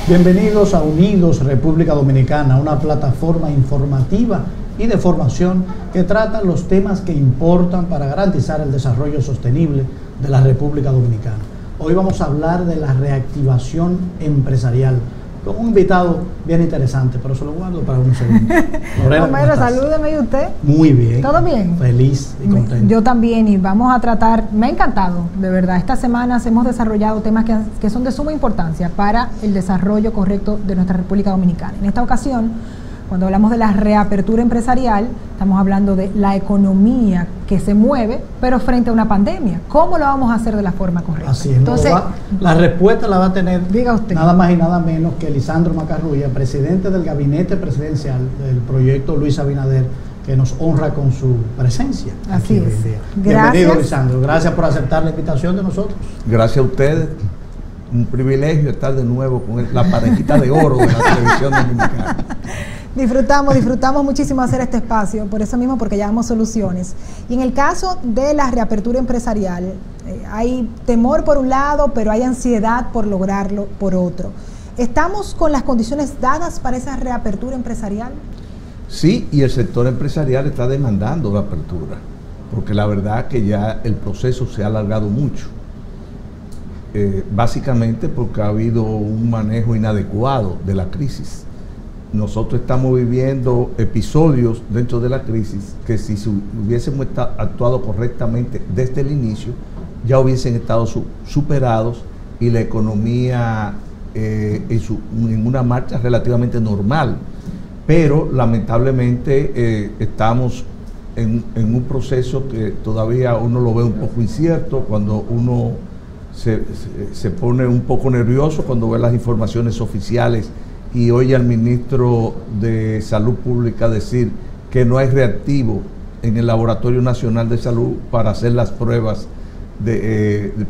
Bienvenidos a Unidos República Dominicana, una plataforma informativa y de formación que trata los temas que importan para garantizar el desarrollo sostenible de la República Dominicana. Hoy vamos a hablar de la reactivación empresarial con un invitado bien interesante, pero se lo guardo para un segundo. Romero, salúdeme. ¿Y usted? Muy bien. ¿Todo bien? Feliz y contento. Yo también, y vamos a tratar, me ha encantado, de verdad. Estas semanas hemos desarrollado temas que son de suma importancia para el desarrollo correcto de nuestra República Dominicana. En esta ocasión, cuando hablamos de la reapertura empresarial, estamos hablando de la economía que se mueve, pero frente a una pandemia. ¿Cómo lo vamos a hacer de la forma correcta? Así es. Entonces, la respuesta la va a tener, diga usted, nada más y nada menos que Lisandro Macarrulla, presidente del gabinete presidencial del proyecto Luis Abinader, que nos honra con su presencia. Así es. Bienvenido, Lisandro. Gracias por aceptar la invitación de nosotros. Gracias a ustedes. Un privilegio estar de nuevo con la parejita de oro de la televisión dominicana. Disfrutamos muchísimo hacer este espacio, por eso mismo, porque llevamos soluciones. Y en el caso de la reapertura empresarial, hay temor por un lado, pero hay ansiedad por lograrlo por otro. ¿Estamos con las condiciones dadas para esa reapertura empresarial? Sí, y el sector empresarial está demandando la apertura, porque la verdad que ya el proceso se ha alargado mucho. Básicamente porque ha habido un manejo inadecuado de la crisis. Nosotros estamos viviendo episodios dentro de la crisis que si hubiésemos actuado correctamente desde el inicio, ya hubiesen estado superados y la economía en una marcha relativamente normal. Pero lamentablemente estamos en un proceso que todavía uno lo ve un poco incierto, cuando uno se pone un poco nervioso cuando ve las informaciones oficiales y oye al ministro de Salud Pública decir que no hay reactivo en el Laboratorio Nacional de Salud para hacer las pruebas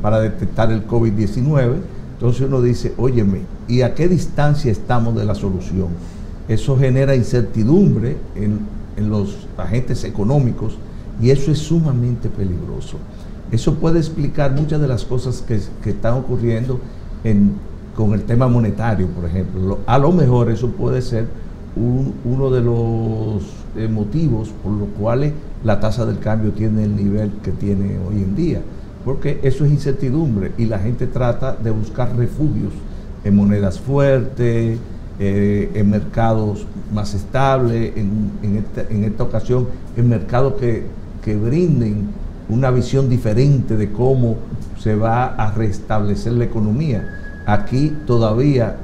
para detectar el COVID-19. Entonces uno dice, óyeme, ¿y a qué distancia estamos de la solución? Eso genera incertidumbre en los agentes económicos y eso es sumamente peligroso. Eso puede explicar muchas de las cosas que están ocurriendo con el tema monetario, por ejemplo. A lo mejor eso puede ser uno de los motivos por los cuales la tasa del cambio tiene el nivel que tiene hoy en día, porque eso es incertidumbre y la gente trata de buscar refugios en monedas fuertes, en mercados más estables, en esta ocasión en mercados que brinden una visión diferente de cómo se va a restablecer la economía. Aquí todavía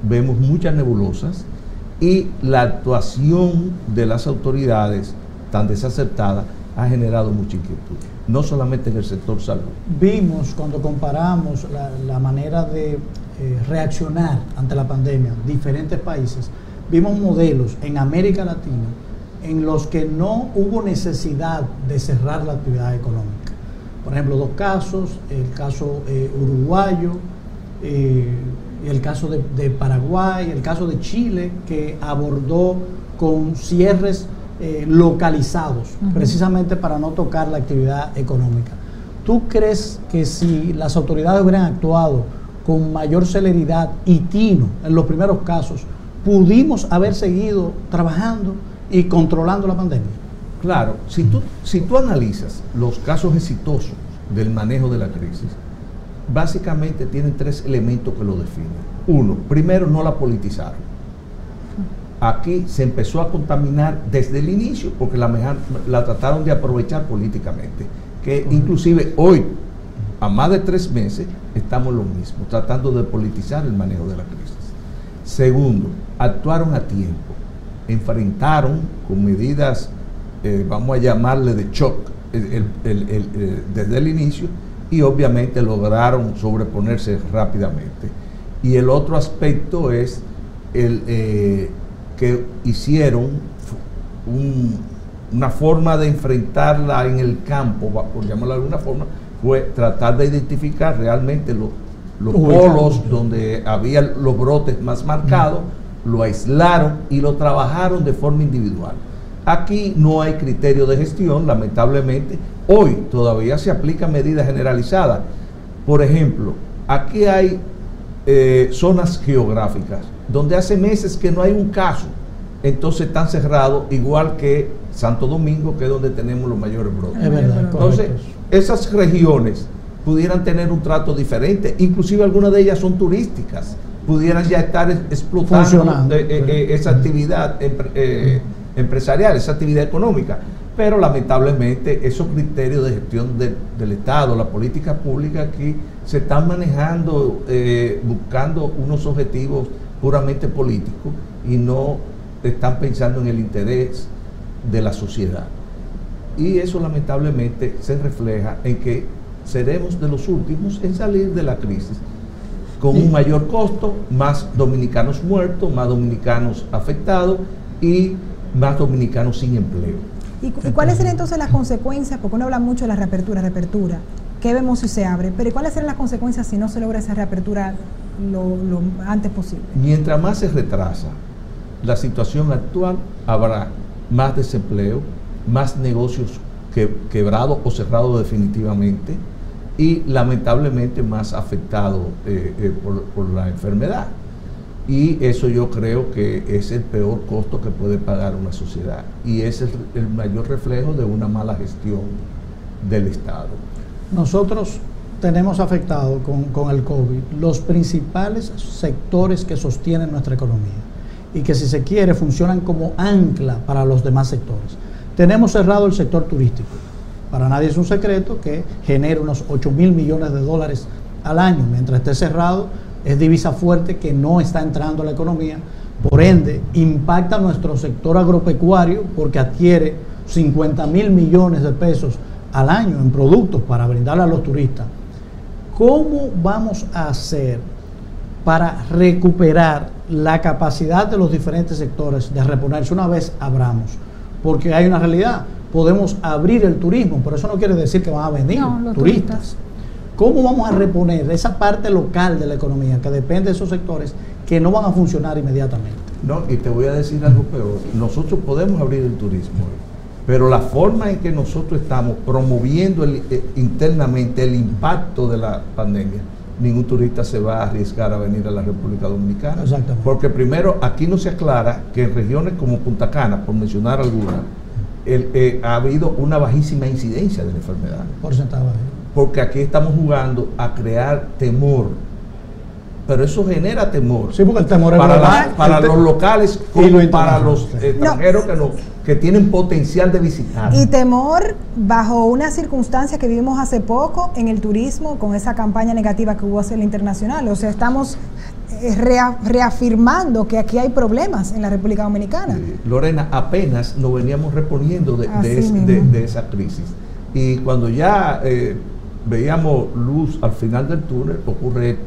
vemos muchas nebulosas y la actuación de las autoridades tan desacertada ha generado mucha inquietud, no solamente en el sector salud. Vimos cuando comparamos la manera de reaccionar ante la pandemia en diferentes países, vimos modelos en América Latina en los que no hubo necesidad de cerrar la actividad económica. Por ejemplo, dos casos, el caso uruguayo, el caso de Paraguay, el caso de Chile, que abordó con cierres localizados, precisamente para no tocar la actividad económica. ¿Tú crees que si las autoridades hubieran actuado con mayor celeridad y tino en los primeros casos, pudimos haber seguido trabajando y controlando la pandemia? Claro, si tú analizas los casos exitosos del manejo de la crisis, básicamente tienen tres elementos que lo definen. Uno, primero, no la politizaron. Aquí se empezó a contaminar desde el inicio porque la trataron de aprovechar políticamente, que inclusive hoy, a más de 3 meses, estamos lo mismo, tratando de politizar el manejo de la crisis. Segundo, actuaron a tiempo, enfrentaron con medidas, vamos a llamarle de shock, desde el inicio, y obviamente lograron sobreponerse rápidamente. y el otro aspecto es que hicieron una forma de enfrentarla en el campo, por llamarlo de alguna forma, fue tratar de identificar realmente los polos donde había los brotes más marcados, lo aislaron y lo trabajaron de forma individual. Aquí no hay criterio de gestión, lamentablemente. Hoy todavía se aplican medidas generalizadas. Por ejemplo, aquí hay zonas geográficas donde hace meses que no hay un caso, entonces están cerrados, igual que Santo Domingo, que es donde tenemos los mayores brotes. Es verdad, entonces, esas regiones pudieran tener un trato diferente, inclusive algunas de ellas son turísticas, pudieran ya estar explotando esa actividad empresarial, esa actividad económica, pero lamentablemente esos criterios de gestión del Estado, la política pública aquí se están manejando buscando unos objetivos puramente políticos y no están pensando en el interés de la sociedad. Y eso lamentablemente se refleja en que seremos de los últimos en salir de la crisis, con un mayor costo, más dominicanos muertos, más dominicanos afectados y más dominicanos sin empleo. ¿Y cuáles serían entonces las consecuencias? Porque uno habla mucho de la reapertura, ¿qué vemos si se abre? Pero ¿cuáles serían las consecuencias si no se logra esa reapertura lo antes posible? Mientras más se retrasa la situación actual, habrá más desempleo, más negocios quebrados o cerrados definitivamente y lamentablemente más afectados por la enfermedad. Y eso yo creo que es el peor costo que puede pagar una sociedad y ese es el mayor reflejo de una mala gestión del Estado. Nosotros tenemos afectado con el COVID los principales sectores que sostienen nuestra economía y que, si se quiere, funcionan como ancla para los demás sectores. Tenemos cerrado el sector turístico. Para nadie es un secreto que genera unos 8.000 millones de dólares al año. Mientras esté cerrado, es divisa fuerte que no está entrando a la economía. Por ende, impacta nuestro sector agropecuario porque adquiere 50.000 millones de pesos al año en productos para brindarle a los turistas. ¿Cómo vamos a hacer para recuperar la capacidad de los diferentes sectores de reponerse una vez abramos? Porque hay una realidad, podemos abrir el turismo, pero eso no quiere decir que van a venir turistas. ¿Cómo vamos a reponer esa parte local de la economía que depende de esos sectores que no van a funcionar inmediatamente? No, y te voy a decir algo peor. Nosotros podemos abrir el turismo, pero la forma en que nosotros estamos promoviendo internamente el impacto de la pandemia, ningún turista se va a arriesgar a venir a la República Dominicana. Exactamente. Porque primero, aquí no se aclara que en regiones como Punta Cana, por mencionar alguna, ha habido una bajísima incidencia de la enfermedad. Porcentaje bajo. Porque aquí estamos jugando a crear temor. Pero eso genera temor. Sí, porque el temor es para los locales como para los extranjeros que tienen potencial de visitar. Y temor bajo una circunstancia que vivimos hace poco en el turismo con esa campaña negativa que hubo hacia el internacional. O sea, estamos reafirmando que aquí hay problemas en la República Dominicana. Lorena, apenas nos veníamos reponiendo de esa crisis. Y cuando ya veíamos luz al final del túnel, ocurre esto.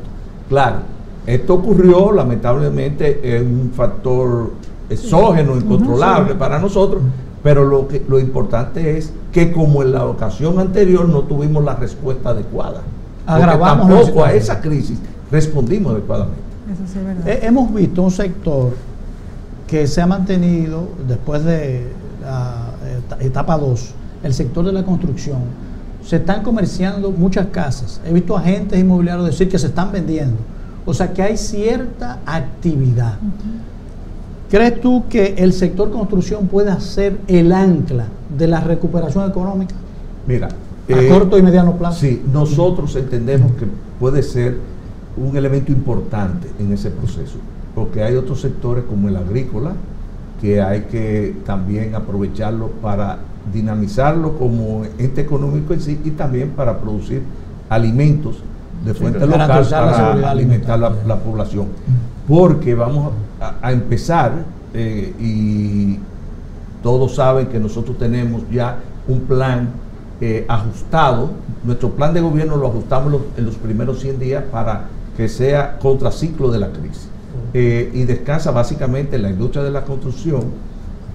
Claro, esto ocurrió, lamentablemente, es un factor exógeno, incontrolable para nosotros, pero lo importante es que, como en la ocasión anterior, no tuvimos la respuesta adecuada. Agravamos porque tampoco a esa crisis respondimos adecuadamente. Eso sí es verdad. Hemos visto un sector que se ha mantenido después de la etapa 2, el sector de la construcción. Se están comerciando muchas casas. He visto agentes inmobiliarios decir que se están vendiendo. O sea que hay cierta actividad. ¿Crees tú que el sector construcción pueda ser el ancla de la recuperación económica? Mira, a corto y mediano plazo. Sí, nosotros entendemos que puede ser un elemento importante en ese proceso, porque hay otros sectores como el agrícola que hay que también aprovecharlo para dinamizarlo como ente económico en sí y también para producir alimentos de fuente local para alimentar la población. Porque vamos a empezar y todos saben que nosotros tenemos ya un plan ajustado. Nuestro plan de gobierno lo ajustamos en los primeros 100 días para que sea contraciclo de la crisis. Y descansa básicamente en la industria de la construcción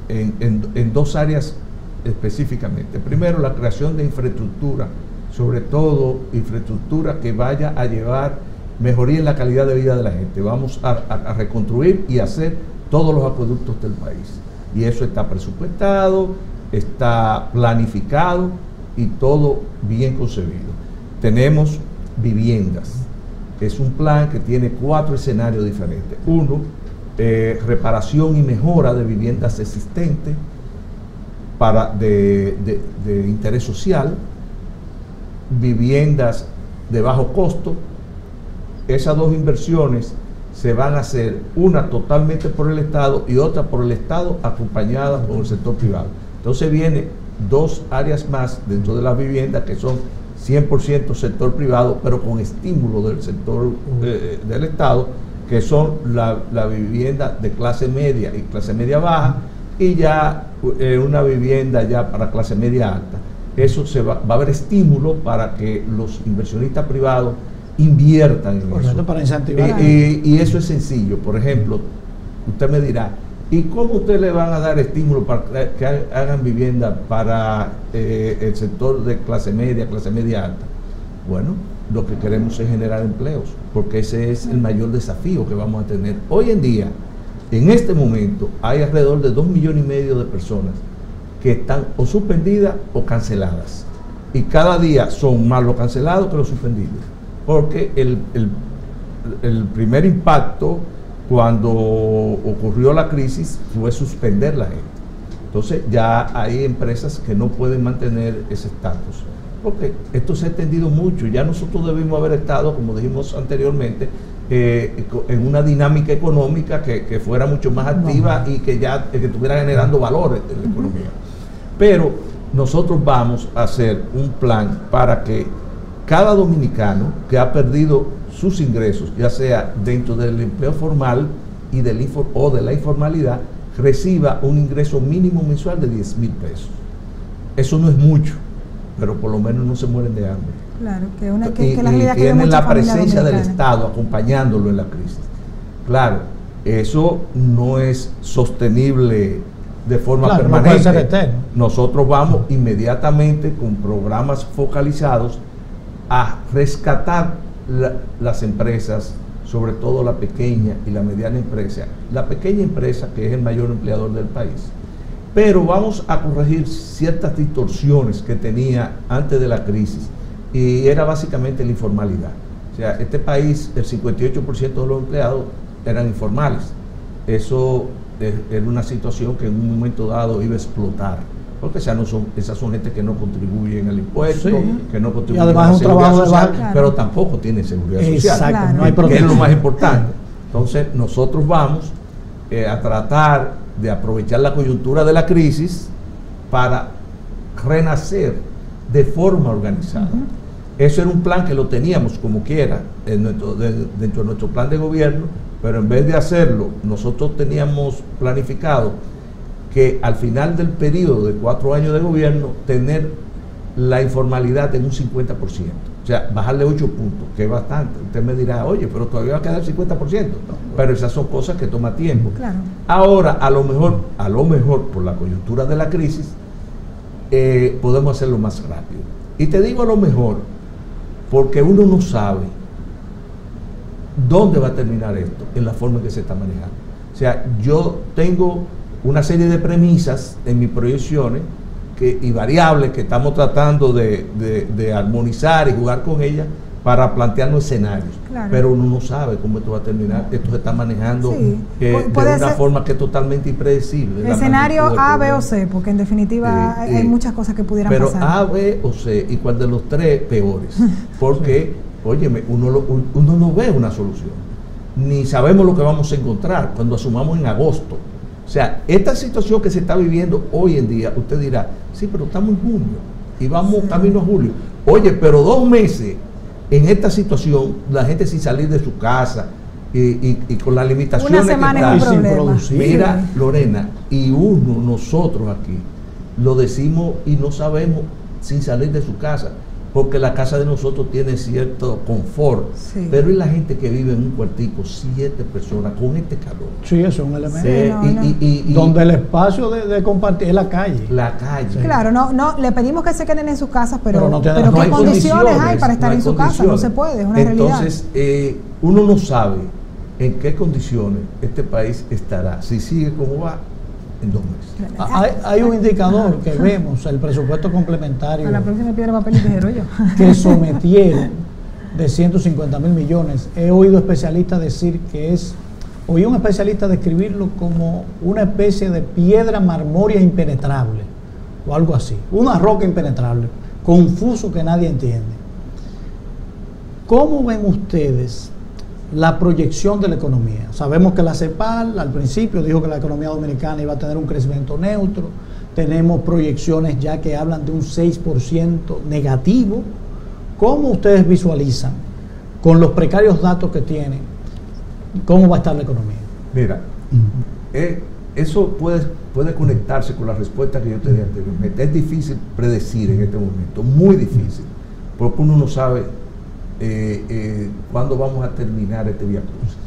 en dos áreas específicamente. Primero, la creación de infraestructura, sobre todo infraestructura que vaya a llevar mejoría en la calidad de vida de la gente. Vamos a reconstruir y hacer todos los acueductos del país. Y eso está presupuestado, está planificado y todo bien concebido. Tenemos viviendas. Es un plan que tiene 4 escenarios diferentes. Uno, reparación y mejora de viviendas existentes de interés social, viviendas de bajo costo. Esas 2 inversiones se van a hacer, una totalmente por el Estado y otra por el Estado acompañada por el sector privado. Entonces viene 2 áreas más dentro de las viviendas que son 100% sector privado, pero con estímulo del sector del Estado, que son la vivienda de clase media y clase media baja, y ya una vivienda ya para clase media alta. Eso va a haber estímulo para que los inversionistas privados inviertan en eso. Para incentivar. Y eso es sencillo. Por ejemplo, usted me dirá, ¿y cómo usted le van a dar estímulo para que hagan vivienda para el sector de clase media alta? Bueno, lo que queremos es generar empleos, porque ese es el mayor desafío que vamos a tener. Hoy en día, en este momento, hay alrededor de 2,5 millones de personas que están o suspendidas o canceladas. Y cada día son más los cancelados que los suspendidos. Porque el primer impacto cuando ocurrió la crisis fue suspender la gente. Entonces ya hay empresas que no pueden mantener ese estatus. Porque esto se ha extendido mucho. Ya nosotros debimos haber estado, como dijimos anteriormente, en una dinámica económica que fuera mucho más activa y que ya estuviera generando valores en la economía. Pero nosotros vamos a hacer un plan para que cada dominicano que ha perdido sus ingresos, ya sea dentro del empleo formal y de la informalidad, reciba un ingreso mínimo mensual de 10,000 pesos. Eso no es mucho, pero por lo menos no se mueren de hambre. Claro, que la realidad que tienen la presencia del Estado acompañándolo en la crisis. Claro, eso no es sostenible de forma permanente. Nosotros vamos inmediatamente con programas focalizados a rescatar las empresas, sobre todo la pequeña y la mediana empresa. La pequeña empresa, que es el mayor empleador del país. Pero vamos a corregir ciertas distorsiones que tenía antes de la crisis, y era básicamente la informalidad. O sea, este país, el 58% de los empleados eran informales. Eso era una situación que en un momento dado iba a explotar, porque esas son gente que no contribuyen al impuesto, que no contribuyen además a la seguridad social, pero tampoco tienen seguridad social, claro, no hay que es lo más importante. Entonces nosotros vamos a tratar de aprovechar la coyuntura de la crisis para renacer de forma organizada. Eso era un plan que lo teníamos como quiera dentro de nuestro plan de gobierno, pero en vez de hacerlo, nosotros teníamos planificado que al final del periodo de 4 años de gobierno, tener la informalidad en un 50%. O sea, bajarle 8 puntos, que es bastante. Usted me dirá, oye, pero todavía va a quedar el 50%. Pero esas son cosas que toman tiempo. Claro. Ahora, a lo mejor, por la coyuntura de la crisis, podemos hacerlo más rápido. Y te digo a lo mejor, porque uno no sabe dónde va a terminar esto, en la forma en que se está manejando. O sea, yo tengo una serie de premisas en mis proyecciones y variables que estamos tratando de armonizar y jugar con ellas para plantearnos escenarios. Claro. Pero uno no sabe cómo esto va a terminar. Esto se está manejando de una forma que es totalmente impredecible. Escenario A, B o C, porque en definitiva hay muchas cosas que pudieran pasar. Pero A, B o C, y cuando de los 3, peores. Porque, óyeme, uno no ve una solución. Ni sabemos lo que vamos a encontrar cuando asumamos en agosto. O sea, esta situación que se está viviendo hoy en día, usted dirá, sí, pero estamos en junio y vamos camino a julio. Oye, pero 2 meses en esta situación, la gente sin salir de su casa y con las limitaciones una semana que es un problema. Mira, Lorena, y nosotros aquí, lo decimos y no sabemos sin salir de su casa. porque la casa de nosotros tiene cierto confort, Sí. pero es la gente que vive en un cuartico, 7 personas, con este calor. Sí, eso es un elemento. Sí, Donde el espacio de compartir es la calle. La calle. Claro, no, le pedimos que se queden en sus casas, pero no ¿qué hay condiciones hay para estar no hay en su casa? No se puede, es una realidad. Entonces, uno no sabe en qué condiciones este país estará. Si sigue como va, en 2 meses. Hay un indicador que vemos, el presupuesto complementario A la próxima piedra, papel y tijero yo. que sometieron de 150.000 millones. He oído especialistas decir que oí un especialista describirlo como una especie de piedra marmórea impenetrable, o algo así, una roca impenetrable, confuso que nadie entiende. ¿Cómo ven ustedes la proyección de la economía? Sabemos que la CEPAL al principio dijo que la economía dominicana iba a tener un crecimiento neutro. Tenemos proyecciones ya que hablan de un 6% negativo. ¿Cómo ustedes visualizan, con los precarios datos que tienen, cómo va a estar la economía? Mira, eso puede conectarse con la respuesta que yo te di anteriormente. Es difícil predecir en este momento, muy difícil, porque uno no sabe cuándo vamos a terminar este Vía Crucis.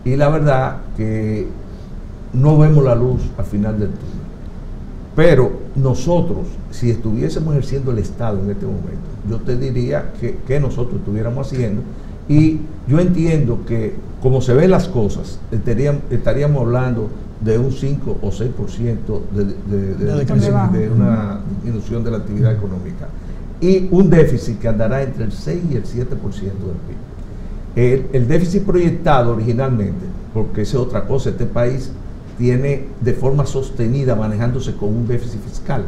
Y la verdad que no vemos la luz al final del túnel. Pero nosotros, si estuviésemos ejerciendo el Estado en este momento, yo te diría que nosotros estuviéramos haciendo, y yo entiendo que como se ven las cosas, estaríamos hablando de un 5 o 6% de una disminución de la actividad económica, y un déficit que andará entre el 6 y el 7% del PIB. El déficit proyectado originalmente, porque esa es otra cosa, este país tiene de forma sostenida manejándose con un déficit fiscal.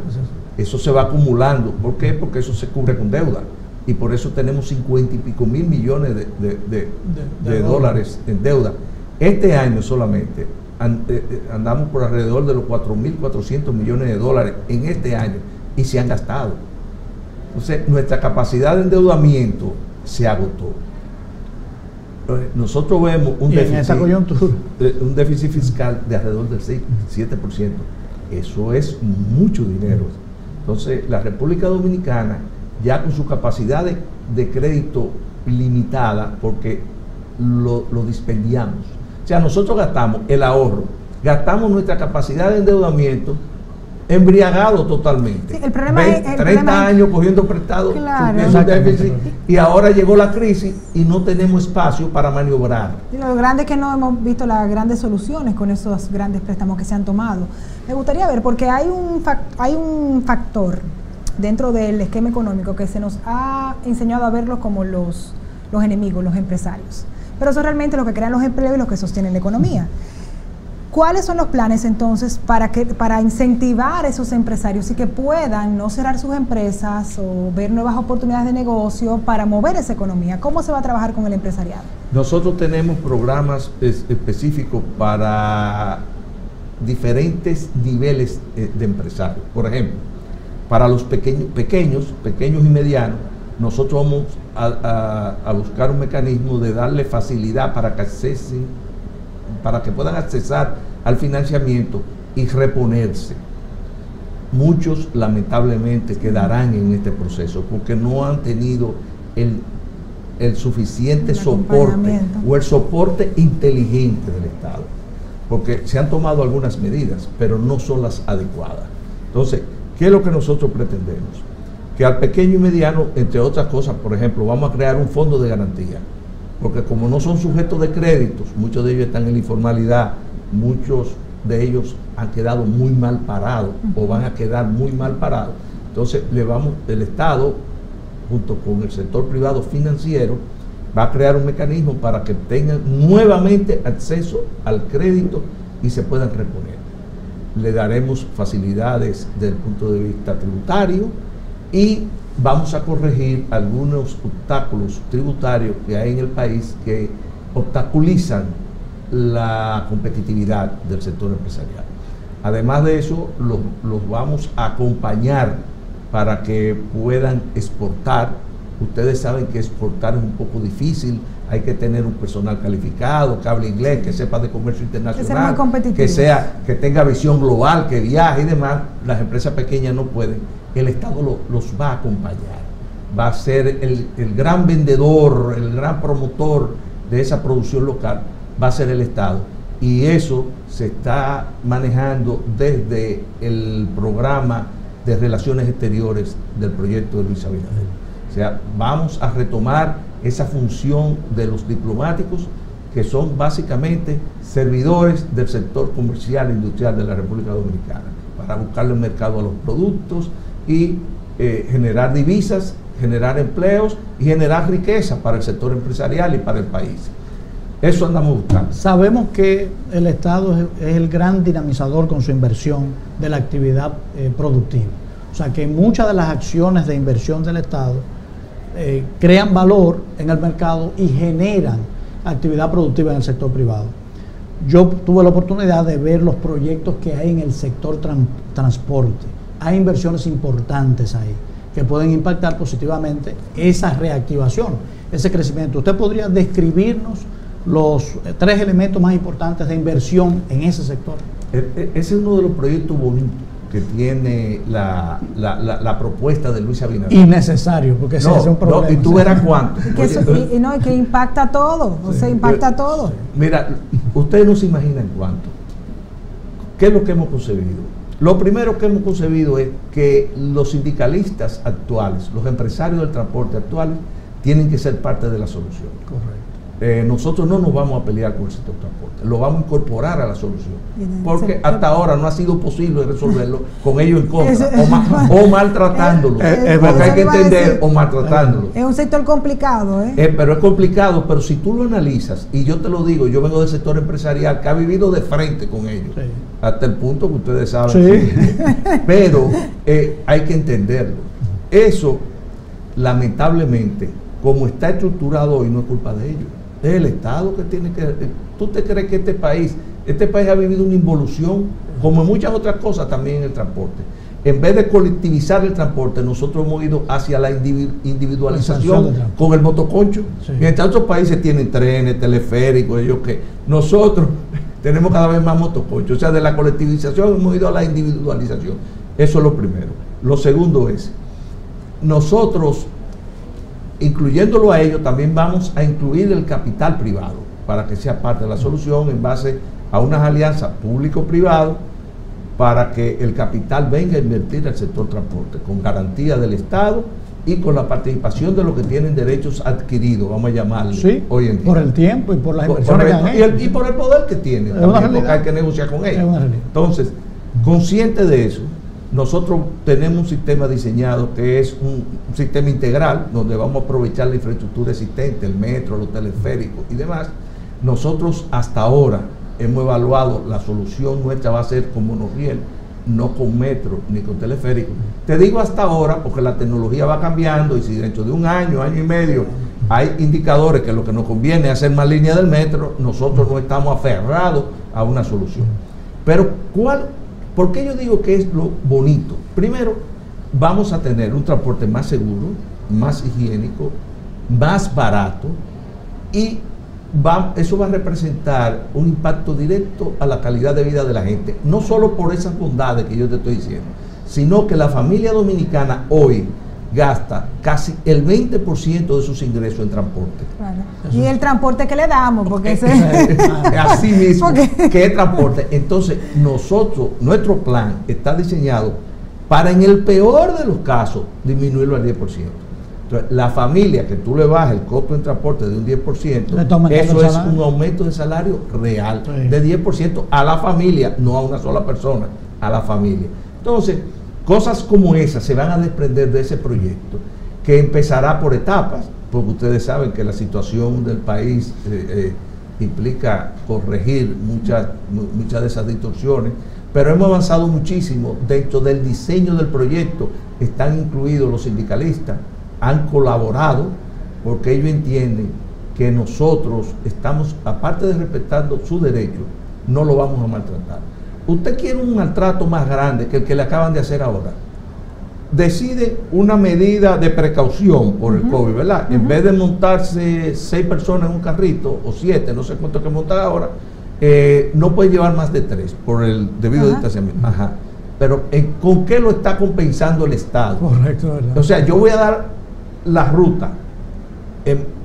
Eso se va acumulando. ¿Por qué? Porque eso se cubre con deuda. Y por eso tenemos 50 y pico mil millones de dólares en deuda. Este año solamente andamos por alrededor de los 4.400 millones de dólares en este año, y se han gastado. Entonces, nuestra capacidad de endeudamiento se agotó. Nosotros vemos un déficit, en esa coyuntura, un déficit fiscal de alrededor del 6-7%. Eso es mucho dinero. Entonces, la República Dominicana, ya con su capacidad de crédito limitada, porque lo dispendiamos. O sea, nosotros gastamos el ahorro, gastamos nuestra capacidad de endeudamiento embriagado totalmente. Sí, el problema es 30 años cogiendo prestado, claro, déficit, y ahora llegó la crisis y no tenemos espacio para maniobrar. Y lo grande es que no hemos visto las grandes soluciones con esos grandes préstamos que se han tomado. Me gustaría ver, porque hay un factor dentro del esquema económico que se nos ha enseñado a verlos como los enemigos, los empresarios. Pero son realmente los que crean los empleos y los que sostienen la economía. ¿Cuáles son los planes entonces para incentivar a esos empresarios y que puedan no cerrar sus empresas o ver nuevas oportunidades de negocio para mover esa economía? ¿Cómo se va a trabajar con el empresariado? Nosotros tenemos programas específicos para diferentes niveles de empresarios. Por ejemplo, para los pequeños y medianos, nosotros vamos a buscar un mecanismo de darle facilidad para que puedan accesar al financiamiento y reponerse. Muchos lamentablemente quedarán en este proceso porque no han tenido el suficiente soporte o el soporte inteligente del Estado, porque se han tomado algunas medidas, pero no son las adecuadas. Entonces, ¿qué es lo que nosotros pretendemos? Que al pequeño y mediano, entre otras cosas, por ejemplo, vamos a crear un fondo de garantía, porque como no son sujetos de créditos, muchos de ellos están en la informalidad, muchos de ellos han quedado muy mal parados o van a quedar muy mal parados. Entonces, el Estado, junto con el sector privado financiero, va a crear un mecanismo para que tengan nuevamente acceso al crédito y se puedan reponer. Le daremos facilidades desde el punto de vista tributario y vamos a corregir algunos obstáculos tributarios que hay en el país que obstaculizan la competitividad del sector empresarial. Además de eso, los vamos a acompañar para que puedan exportar. Ustedes saben que exportar es un poco difícil, hay que tener un personal calificado, que hable inglés, que sepa de comercio internacional, que tenga visión global, que viaje y demás. Las empresas pequeñas no pueden. El Estado los va a acompañar va a ser el gran vendedor, el gran promotor de esa producción local, va a ser el Estado. Y eso se está manejando desde el programa de Relaciones Exteriores del proyecto de Luis Abinader. O sea, vamos a retomar esa función de los diplomáticos, que son básicamente servidores del sector comercial e industrial de la República Dominicana, para buscarle un mercado a los productos y generar divisas, generar empleos y generar riqueza para el sector empresarial y para el país. Eso andamos buscando. Sabemos que el Estado es el gran dinamizador con su inversión de la actividad productiva. O sea que muchas de las acciones de inversión del Estado crean valor en el mercado y generan actividad productiva en el sector privado. Yo tuve la oportunidad de ver los proyectos que hay en el sector transporte. Hay inversiones importantes ahí que pueden impactar positivamente esa reactivación, ese crecimiento. ¿Usted podría describirnos los 3 elementos más importantes de inversión en ese sector? Ese es uno de los proyectos bonitos que tiene la propuesta de Luis Abinader. Innecesario, porque ese es un problema. No, y tú verás cuánto. Que impacta todo, sí. O sea, impacta todo. Mira, ustedes no se imaginan cuánto. ¿Qué es lo que hemos concebido? Lo primero que hemos concebido es que los sindicalistas actuales, los empresarios del transporte actuales, tienen que ser parte de la solución. Correcto. Nosotros no nos vamos a pelear con el sector transporte, lo vamos a incorporar a la solución, porque hasta ahora no ha sido posible resolverlo con ellos en contra, o maltratándolos, porque hay que entender, o maltratándolos. Es un sector complicado, pero es complicado, pero si tú lo analizas, y yo te lo digo, yo vengo del sector empresarial que ha vivido de frente con ellos, sí, hasta el punto que ustedes saben, sí, pero hay que entenderlo. Eso, lamentablemente, como está estructurado hoy, no es culpa de ellos. Es el Estado que tiene que... ¿Tú te crees que este país ha vivido una involución, como en muchas otras cosas también en el transporte? En vez de colectivizar el transporte, nosotros hemos ido hacia la individualización con el motoconcho. Sí. Mientras otros países tienen trenes, teleféricos, ellos que nosotros tenemos cada vez más motoconchos. O sea, de la colectivización hemos ido a la individualización. Eso es lo primero. Lo segundo es, nosotros, incluyéndolo a ellos, también vamos a incluir el capital privado para que sea parte de la solución en base a unas alianzas público-privado para que el capital venga a invertir al sector transporte con garantía del Estado y con la participación de los que tienen derechos adquiridos, vamos a llamarlo, sí, hoy en día. Por el tiempo y por las inversiones que han hecho. Y por el poder que tienen, también, porque hay que negociar con ellos. Entonces, consciente de eso, nosotros tenemos un sistema diseñado que es un sistema integral, donde vamos a aprovechar la infraestructura existente, el metro, los teleféricos y demás. Nosotros hasta ahora hemos evaluado la solución nuestra va a ser con monorriel, no con metro ni con teleférico. Te digo hasta ahora porque la tecnología va cambiando y si dentro de un año, año y medio, hay indicadores que lo que nos conviene es hacer más líneas del metro, nosotros no estamos aferrados a una solución. Pero ¿por qué yo digo que es lo bonito? Primero, vamos a tener un transporte más seguro, más higiénico, más barato y eso va a representar un impacto directo a la calidad de vida de la gente. No solo por esas bondades que yo te estoy diciendo, sino que la familia dominicana hoy gasta casi el 20% de sus ingresos en transporte. Claro. Y el transporte que le damos, porque así mismo, que es transporte. Entonces, nuestro plan está diseñado para, en el peor de los casos, disminuirlo al 10%. Entonces, la familia que tú le bajas el costo en transporte de un 10%, eso es un aumento de salario real, sí, de 10% a la familia, no a una sola persona, a la familia. Entonces, cosas como esas se van a desprender de ese proyecto, que empezará por etapas, porque ustedes saben que la situación del país implica corregir muchas de esas distorsiones, pero hemos avanzado muchísimo. Dentro del diseño del proyecto están incluidos los sindicalistas, han colaborado, porque ellos entienden que nosotros estamos, aparte de respetando sus derechos, no lo vamos a maltratar. Usted quiere un maltrato más grande que el que le acaban de hacer ahora. Decide una medida de precaución por el COVID, ¿verdad? En vez de montarse 6 personas en un carrito, o 7, no sé cuánto que montar ahora, no puede llevar más de 3 por el debido distanciamiento. Pero ¿con qué lo está compensando el Estado? Correcto, ¿verdad? O sea, yo voy a dar la ruta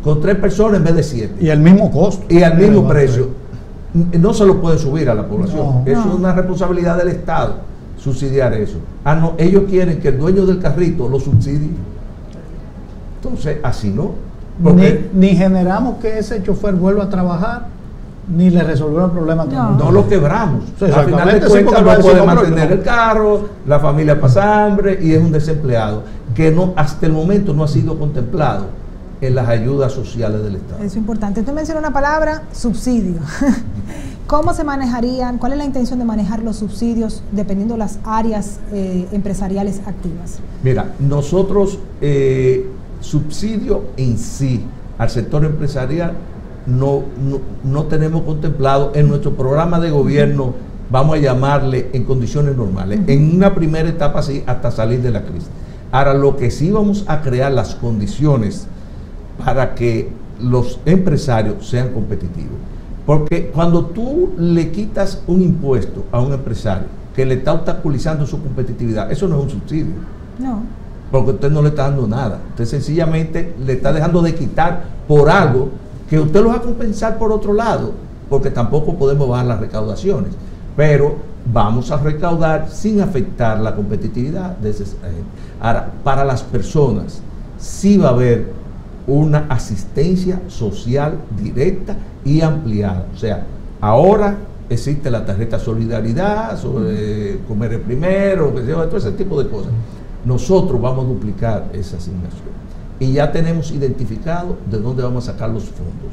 con 3 personas en vez de 7. Y el mismo costo. Y al mismo precio. No se lo puede subir a la población. No, eso es una responsabilidad del Estado, subsidiar eso. No, ellos quieren que el dueño del carrito lo subsidie. Entonces, así no. Ni generamos que ese chofer vuelva a trabajar, ni le resolvemos el problema. No lo quebramos. Sí, al final de sí, cuentas no puede mantener el carro, la familia pasa hambre y es un desempleado que no, hasta el momento no ha sido contemplado en las ayudas sociales del Estado. Eso es importante. Usted menciona una palabra, subsidio. ¿Cómo se manejarían? ¿Cuál es la intención de manejar los subsidios dependiendo de las áreas empresariales activas? Mira, nosotros subsidio en sí al sector empresarial no tenemos contemplado en nuestro programa de gobierno, vamos a llamarle en condiciones normales. En una primera etapa sí, hasta salir de la crisis. Ahora, lo que sí vamos a crear las condiciones para que los empresarios sean competitivos. Porque cuando tú le quitas un impuesto a un empresario que le está obstaculizando su competitividad, eso no es un subsidio. No. Porque usted no le está dando nada. Usted sencillamente le está dejando de quitar por algo que usted lo va a compensar por otro lado, porque tampoco podemos bajar las recaudaciones. Pero vamos a recaudar sin afectar la competitividad de ese agente. Ahora, para las personas sí va a haber una asistencia social directa y ampliada. O sea, ahora existe la tarjeta Solidaridad, sobre comer el primero, todo ese tipo de cosas. Nosotros vamos a duplicar esa asignación. Y ya tenemos identificado de dónde vamos a sacar los fondos.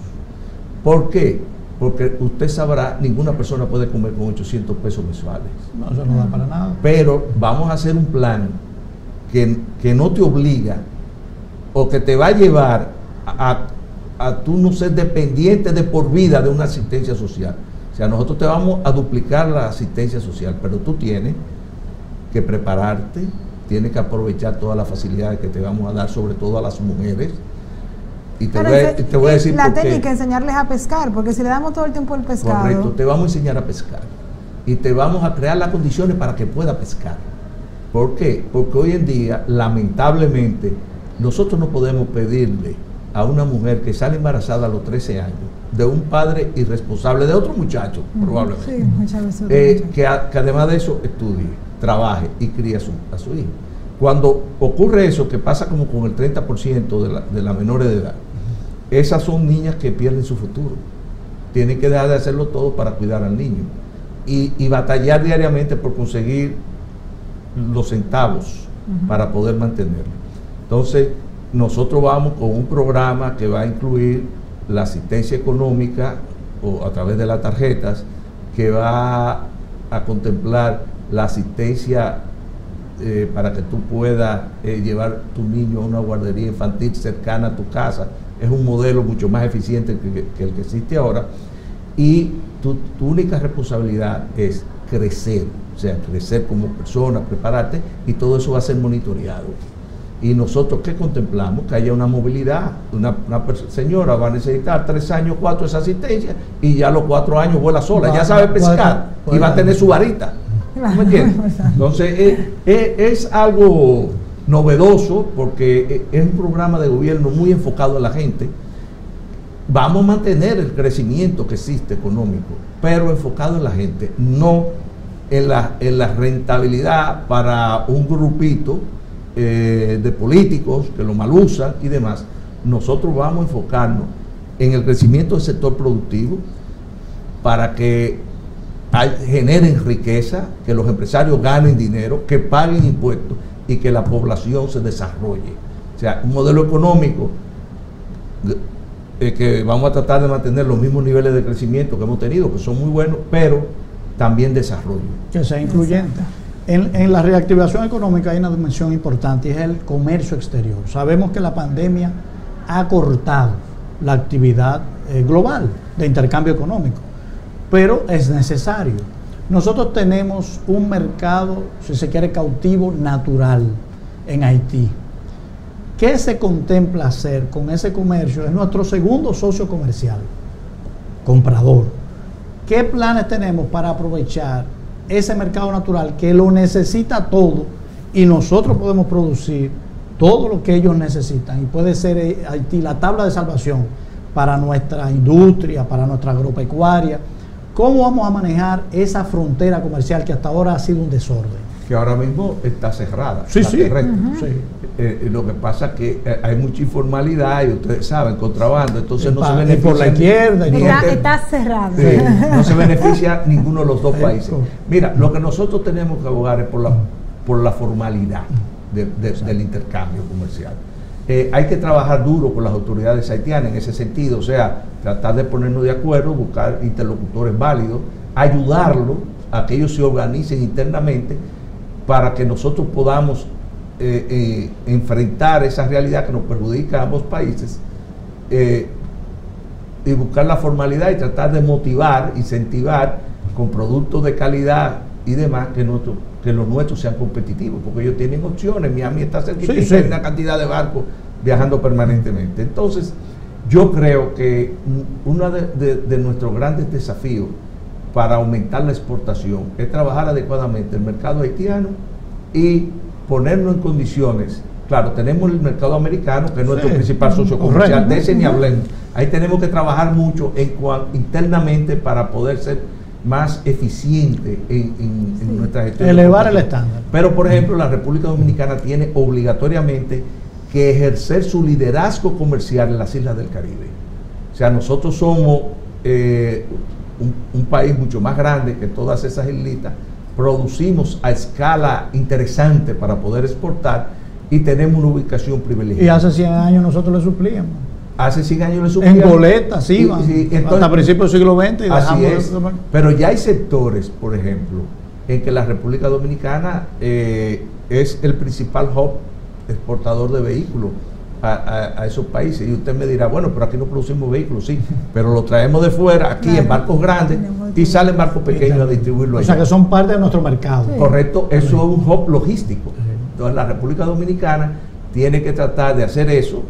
¿Por qué? Porque usted sabrá, ninguna persona puede comer con 800 pesos mensuales. No, eso no da para nada. Pero vamos a hacer un plan que no te obliga o que te va a llevar a tú no ser dependiente de por vida de una asistencia social. O sea, nosotros te vamos a duplicar la asistencia social, pero tú tienes que prepararte, tienes que aprovechar todas las facilidades que te vamos a dar, sobre todo a las mujeres. Y te voy a decir la técnica, enseñarles a pescar, porque si le damos todo el tiempo el pescado. Correcto, te vamos a enseñar a pescar. Y te vamos a crear las condiciones para que pueda pescar. ¿Por qué? Porque hoy en día, lamentablemente, nosotros no podemos pedirle a una mujer que sale embarazada a los 13 años, de un padre irresponsable, de otro muchacho, probablemente, sí, muchas veces que además de eso estudie, trabaje y críe a su hijo. Cuando ocurre eso, que pasa como con el 30% de las menores de edad, esas son niñas que pierden su futuro. Tienen que dejar de hacerlo todo para cuidar al niño y batallar diariamente por conseguir los centavos para poder mantenerlo. Entonces, nosotros vamos con un programa que va a incluir la asistencia económica o a través de las tarjetas, que va a contemplar la asistencia para que tú puedas llevar tu niño a una guardería infantil cercana a tu casa. Es un modelo mucho más eficiente que el que existe ahora. Y tu única responsabilidad es crecer, o sea, crecer como persona, prepararte, y todo eso va a ser monitoreado. Y nosotros, ¿qué contemplamos? Que haya una movilidad. Una señora va a necesitar 3 años, 4 esa asistencia, y ya a los 4 años vuela sola, ya sabe pescar, y va a tener su varita. ¿No me entiendes? Entonces, es algo novedoso, porque es un programa de gobierno muy enfocado en la gente. Vamos a mantener el crecimiento que existe económico, pero enfocado en la gente, no en la rentabilidad para un grupito de políticos que lo malusan y demás. Nosotros vamos a enfocarnos en el crecimiento del sector productivo para que generen riqueza, que los empresarios ganen dinero, que paguen impuestos y que la población se desarrolle. O sea, un modelo económico que vamos a tratar de mantener los mismos niveles de crecimiento que hemos tenido, que son muy buenos, pero también desarrollo. Que sea incluyente. En la reactivación económica hay una dimensión importante y es el comercio exterior. Sabemos que la pandemia ha cortado la actividad global de intercambio económico, pero es necesario. Nosotros tenemos un mercado, si se quiere, cautivo natural en Haití. ¿Qué se contempla hacer con ese comercio? Es nuestro segundo socio comercial, comprador. ¿Qué planes tenemos para aprovechar ese mercado natural que lo necesita todo y nosotros podemos producir todo lo que ellos necesitan, y puede ser Haití la tabla de salvación para nuestra industria, para nuestra agropecuaria, ¿cómo vamos a manejar esa frontera comercial que hasta ahora ha sido un desorden? Que ahora mismo está cerrada. Sí, sí. Lo que pasa es que hay mucha informalidad y ustedes saben, contrabando, entonces no se beneficia por la izquierda. Está cerrado. No se beneficia ninguno de los dos países. Mira, lo que nosotros tenemos que abogar es por la formalidad del intercambio comercial. Hay que trabajar duro con las autoridades haitianas en ese sentido, o sea, tratar de ponernos de acuerdo, buscar interlocutores válidos, ayudarlos a que ellos se organicen internamente para que nosotros podamos enfrentar esa realidad que nos perjudica a ambos países, y buscar la formalidad y tratar de motivar, incentivar con productos de calidad y demás que los nuestros sean competitivos, porque ellos tienen opciones. Miami está cerquita, hay una cantidad de barcos viajando permanentemente. Entonces, yo creo que uno de nuestros grandes desafíos para aumentar la exportación es trabajar adecuadamente el mercado haitiano y ponernos en condiciones. Claro, tenemos el mercado americano, que es nuestro principal socio comercial, de ese ni hablemos. Ahí tenemos que trabajar mucho internamente para poder ser más eficiente en nuestra gestión. Elevar el estándar. Pero, por ejemplo, la República Dominicana tiene obligatoriamente que ejercer su liderazgo comercial en las islas del Caribe. O sea, nosotros somos un país mucho más grande que todas esas islitas, producimos a escala interesante para poder exportar y tenemos una ubicación privilegiada. Y hace 100 años nosotros le suplíamos. Hace 100 años le suplíamos. En boletas, sí, hasta principios del siglo XX. Así es. Pero ya hay sectores, por ejemplo, en que la República Dominicana es el principal hub exportador de vehículos a esos países. Y usted me dirá, bueno, pero aquí no producimos vehículos, sí, pero lo traemos de fuera, aquí en barcos grandes, y salen barcos pequeños a distribuirlo allá. O sea, que son parte de nuestro mercado. Sí. Correcto, eso es un hub logístico. Entonces la República Dominicana tiene que tratar de hacer eso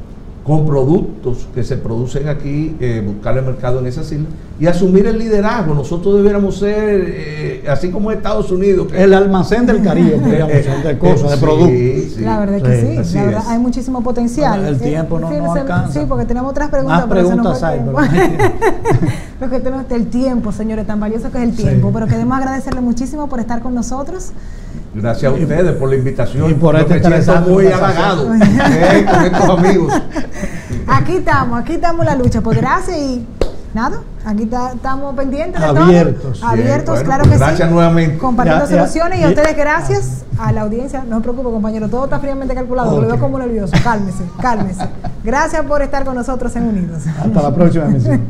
con productos que se producen aquí, buscar el mercado en esas islas y asumir el liderazgo. Nosotros debiéramos ser, así como Estados Unidos, el almacén del Caribe, de cosas, de productos. Sí. La verdad es que sí, la verdad, hay muchísimo potencial. Bueno, el tiempo no alcanza. Sí, porque tenemos otras preguntas. Más preguntas hay, pero lo que tenemos es el tiempo, señores, tan valioso que es el tiempo, pero queremos agradecerle muchísimo por estar con nosotros. Gracias a ustedes por la invitación. Y por este interesante, muy halagado con estos amigos. Aquí estamos en la lucha, pues gracias y nada, aquí estamos pendientes de abiertos. Todo. Abiertos, bueno, claro que sí. Gracias nuevamente. Compartiendo soluciones y a ustedes gracias a la audiencia. No se preocupe, compañero, todo está fríamente calculado, lo veo como nervioso. Cálmese. Gracias por estar con nosotros en Unidos. Hasta la próxima emisión.